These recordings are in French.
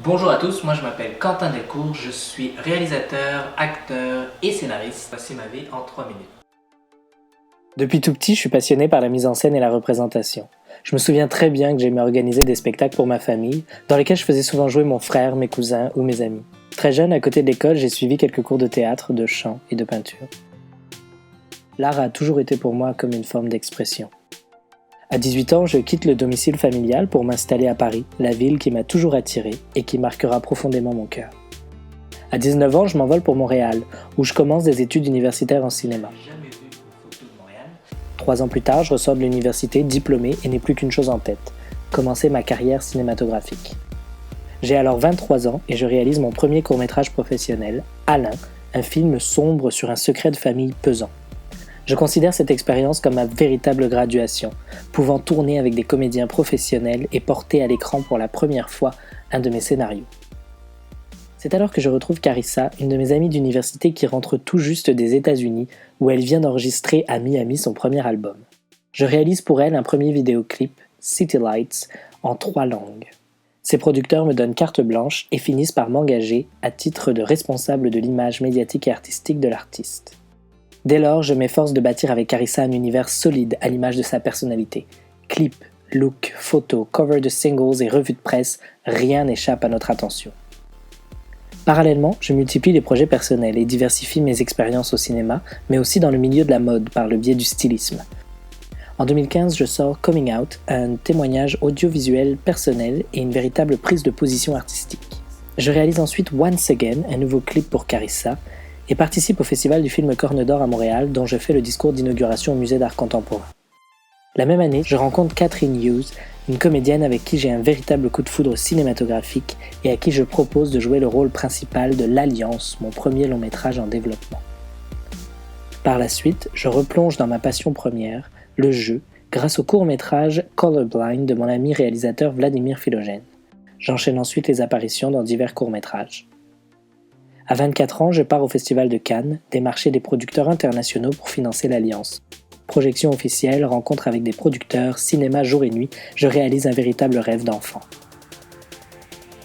Bonjour à tous, moi je m'appelle Quentin Delcourt, je suis réalisateur, acteur et scénariste. Voici ma vie en 3 minutes. Depuis tout petit, je suis passionné par la mise en scène et la représentation. Je me souviens très bien que j'aimais organiser des spectacles pour ma famille, dans lesquels je faisais souvent jouer mon frère, mes cousins ou mes amis. Très jeune, à côté de l'école, j'ai suivi quelques cours de théâtre, de chant et de peinture. L'art a toujours été pour moi comme une forme d'expression. À 18 ans, je quitte le domicile familial pour m'installer à Paris, la ville qui m'a toujours attiré et qui marquera profondément mon cœur. À 19 ans, je m'envole pour Montréal, où je commence des études universitaires en cinéma. 3 ans plus tard, je ressors de l'université diplômé et n'ai plus qu'une chose en tête, commencer ma carrière cinématographique. J'ai alors 23 ans et je réalise mon premier court-métrage professionnel, Alain, un film sombre sur un secret de famille pesant. Je considère cette expérience comme ma véritable graduation, pouvant tourner avec des comédiens professionnels et porter à l'écran pour la première fois un de mes scénarios. C'est alors que je retrouve Carissa, une de mes amies d'université qui rentre tout juste des États-Unis, où elle vient d'enregistrer à Miami son premier album. Je réalise pour elle un premier vidéoclip, City Lights, en 3 langues. Ses producteurs me donnent carte blanche et finissent par m'engager à titre de responsable de l'image médiatique et artistique de l'artiste. Dès lors, je m'efforce de bâtir avec Carissa un univers solide à l'image de sa personnalité. Clips, looks, photos, covers de singles et revues de presse, rien n'échappe à notre attention. Parallèlement, je multiplie les projets personnels et diversifie mes expériences au cinéma, mais aussi dans le milieu de la mode par le biais du stylisme. En 2015, je sors Coming Out, un témoignage audiovisuel personnel et une véritable prise de position artistique. Je réalise ensuite Once Again, un nouveau clip pour Carissa, et participe au Festival du film Corne d'Or à Montréal, dont je fais le discours d'inauguration au Musée d'art contemporain. La même année, je rencontre Catherine Hughes, une comédienne avec qui j'ai un véritable coup de foudre cinématographique et à qui je propose de jouer le rôle principal de L'Alliance, mon premier long métrage en développement. Par la suite, je replonge dans ma passion première, le jeu, grâce au court-métrage Colorblind de mon ami réalisateur Vladimir Philogène. J'enchaîne ensuite les apparitions dans divers courts-métrages. À 24 ans, je pars au Festival de Cannes, démarcher des producteurs internationaux pour financer l'Alliance. Projection officielle, rencontre avec des producteurs, cinéma jour et nuit, je réalise un véritable rêve d'enfant.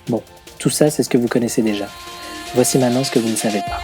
Bon, tout ça c'est ce que vous connaissez déjà. Voici maintenant ce que vous ne savez pas.